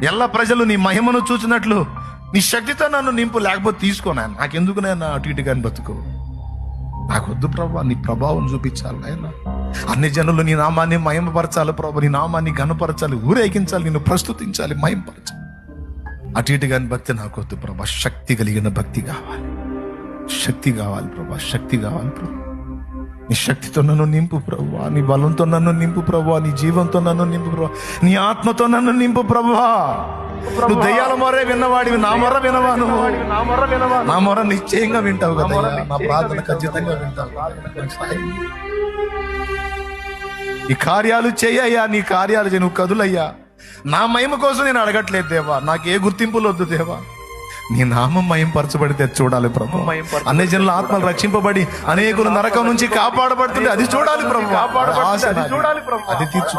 ಎಲ್ಲ ప్రజలు నీ మహిమను చూసినట్లు నీ శక్తితో నన్ను నింపు, లేకపోతే తీసుకోనాయన. నాకెందుకు నేను అటు ఇటు కానీ బతుకు, నాకొద్దు ప్రభా. నీ ప్రభావం చూపించాలి ఆయన. అన్ని జనులు నీ నామాన్ని మహిమపరచాలి ప్రభా, నీ నామాన్ని ఘనపరచాలి, ఊరేగించాలి, నిన్ను ప్రస్తుతించాలి, మహిమపరచాలి. అటు ఇటు కానీ భక్తి నాకొద్దు ప్రభా. శక్తి కలిగిన భక్తి కావాలి, శక్తి కావాలి ప్రభా, శక్తి కావాలి ప్రభా. నీ శక్తితో నన్ను నింపు ప్రభువా, నీ బలంతో నన్ను నింపు ప్రభువా, నీ జీవంతో నన్ను నింపు ప్రభువా, నీ ఆత్మతో నన్ను నింపు ప్రభువా. నువ్వు దయ్యాల మొర్రే విన్నవాడివి, నా మొర్ర వినవా? నువ్వు నా మొర్ర నిశ్చయంగా వింటావు కదా, నా ప్రార్థన ఖచ్చితంగా వింటావు. ఈ కార్యాలు చేయయ్యా, నీ కార్యాలు చేయి, నువ్వు కదులయ్యా. నా మహిమ కోసం నేను అడగట్లేదు దేవా, నాకు ఏ గుర్తింపులు వద్దు దేవా. నీ నామం మహింపరచబడితే చూడాలి ప్రభు. అన్ని జనుల ఆత్మలు రక్షింపబడి అనేకులు నరకం నుంచి కాపాడబడుతుంటే అది చూడాలి ప్రభు. అది తీర్చు.